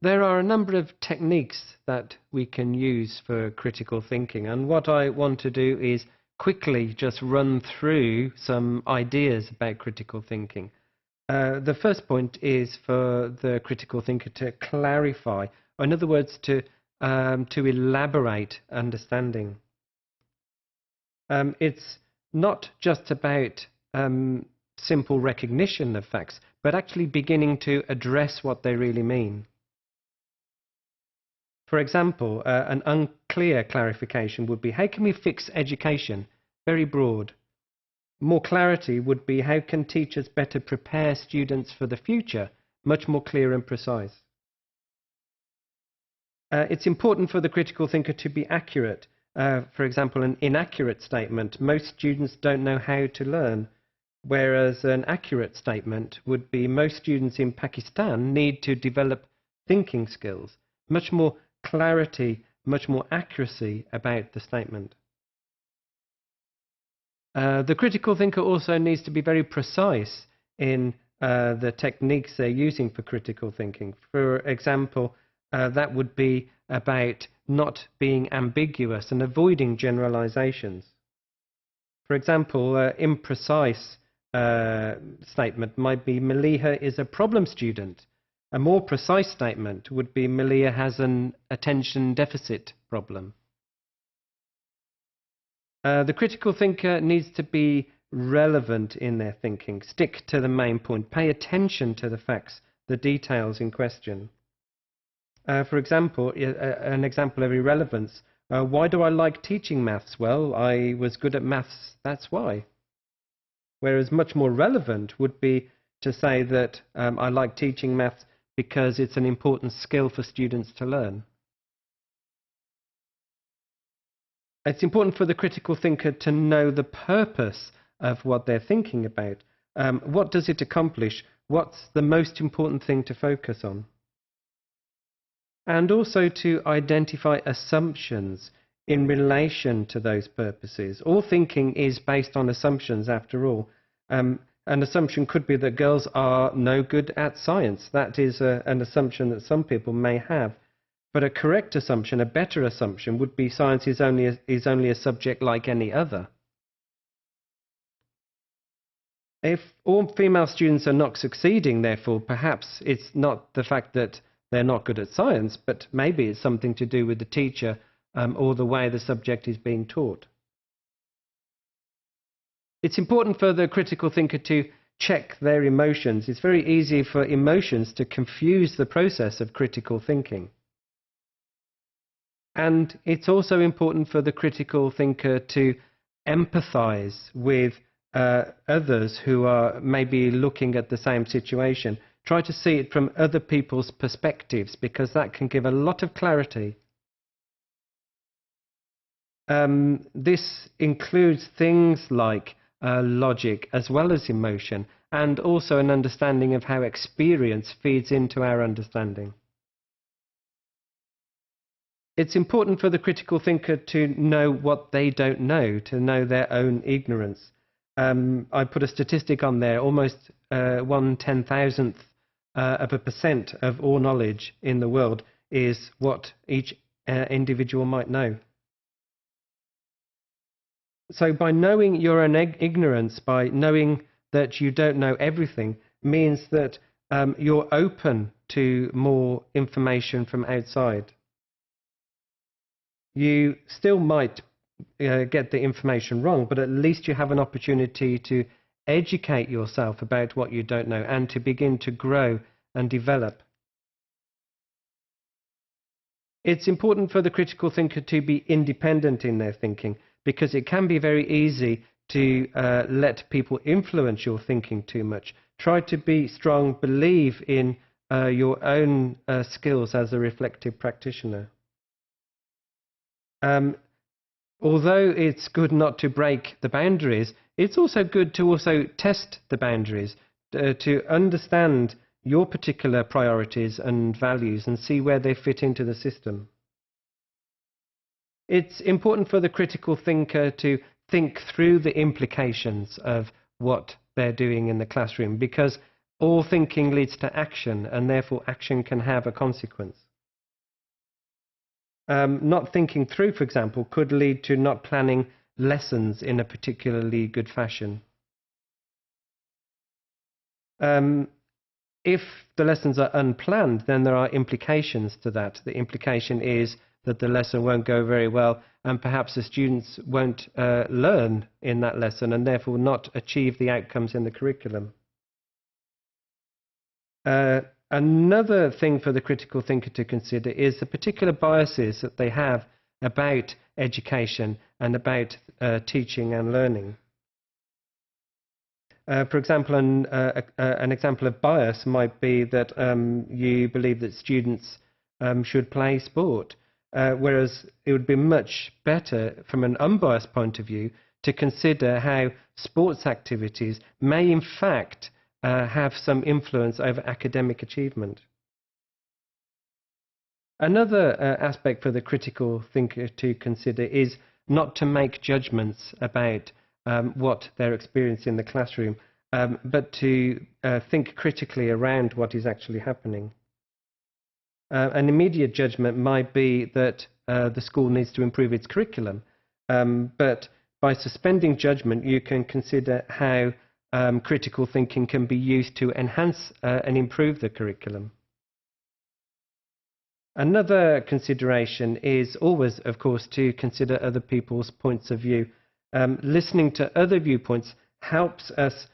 There are a number of techniques that we can use for critical thinking, and what I want to do is quickly just run through some ideas about critical thinking. The first point is for the critical thinker to clarify, or in other words, to elaborate understanding. It's not just about simple recognition of facts, but actually beginning to address what they really mean. For example, an unclear clarification would be, how can we fix education? Very broad. More clarity would be, how can teachers better prepare students for the future? Much more clear and precise. It's important for the critical thinker to be accurate. For example, an inaccurate statement, most students don't know how to learn, whereas an accurate statement would be, most students in Pakistan need to develop thinking skills. Much more clarity, much more accuracy about the statement. The critical thinker also needs to be very precise in the techniques they're using for critical thinking. For example, that would be about not being ambiguous and avoiding generalizations. For example, imprecise statement might be, Maliha is a problem student. A more precise statement would be, Maliha has an attention deficit problem. The critical thinker needs to be relevant in their thinking, stick to the main point, pay attention to the facts, the details in question. For example, an example of irrelevance, why do I like teaching maths? Well, I was good at maths, that's why. Whereas much more relevant would be to say that I like teaching maths because it's an important skill for students to learn. It's important for the critical thinker to know the purpose of what they're thinking about. What does it accomplish? What's the most important thing to focus on? And also to identify assumptions in relation to those purposes. All thinking is based on assumptions, after all. An assumption could be that girls are no good at science. That is an assumption that some people may have. But a correct assumption, a better assumption, would be science is only a subject like any other. If all female students are not succeeding, therefore, perhaps it's not the fact that they're not good at science, but maybe it's something to do with the teacher or the way the subject is being taught. It's important for the critical thinker to check their emotions. It's very easy for emotions to confuse the process of critical thinking. And it's also important for the critical thinker to empathize with others who are maybe looking at the same situation. Try to see it from other people's perspectives, because that can give a lot of clarity. This includes things like logic as well as emotion, and also an understanding of how experience feeds into our understanding. It's important for the critical thinker to know what they don't know, to know their own ignorance. I put a statistic on there, almost 1/10,000th of a percent of all knowledge in the world is what each individual might know. So by knowing your own ignorance, by knowing that you don't know everything, means that you're open to more information from outside. You still might get the information wrong, but at least you have an opportunity to educate yourself about what you don't know and to begin to grow and develop. It's important for the critical thinker to be independent in their thinking, because it can be very easy to let people influence your thinking too much. Try to be strong, believe in your own skills as a reflective practitioner. Although it's good not to break the boundaries, it's also good to also test the boundaries, to understand your particular priorities and values and see where they fit into the system. It's important for the critical thinker to think through the implications of what they're doing in the classroom, because all thinking leads to action, and therefore action can have a consequence. Not thinking through, for example, could lead to not planning lessons in a particularly good fashion. If the lessons are unplanned, then there are implications to that. The implication is that the lesson won't go very well, and perhaps the students won't learn in that lesson, and therefore not achieve the outcomes in the curriculum. Another thing for the critical thinker to consider is the particular biases that they have about education and about teaching and learning. For example, an example of bias might be that you believe that students should play sport, whereas it would be much better from an unbiased point of view to consider how sports activities may in fact have some influence over academic achievement. Another aspect for the critical thinker to consider is not to make judgments about what they're experiencing in the classroom, but to think critically around what is actually happening. An immediate judgment might be that the school needs to improve its curriculum, but by suspending judgment, you can consider how critical thinking can be used to enhance and improve the curriculum. Another consideration is always, of course, to consider other people's points of view. Listening to other viewpoints helps us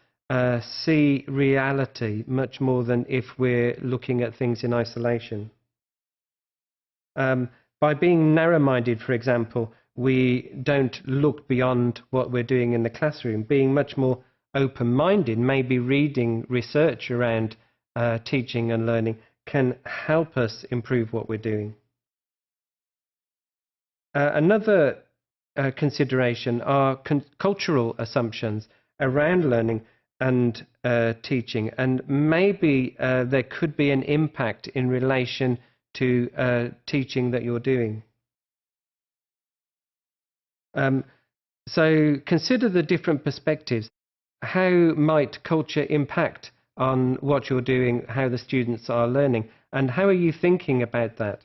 see reality much more than if we're looking at things in isolation. By being narrow-minded, for example, we don't look beyond what we're doing in the classroom. Being much more open-minded, maybe reading research around teaching and learning, can help us improve what we're doing. Another consideration are cultural assumptions around learning and teaching, and maybe there could be an impact in relation to teaching that you're doing. So consider the different perspectives. How might culture impact on what you're doing, how the students are learning, and how are you thinking about that?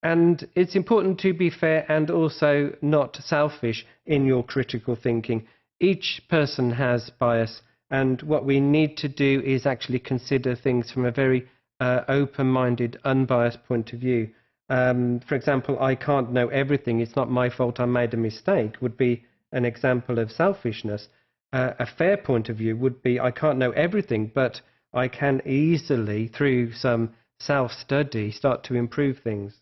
And it's important to be fair and also not selfish in your critical thinking. Each person has bias, and what we need to do is actually consider things from a very open-minded, unbiased point of view. For example, I can't know everything, it's not my fault I made a mistake, would be an example of selfishness. A fair point of view would be, I can't know everything, but I can easily, through some self-study, start to improve things.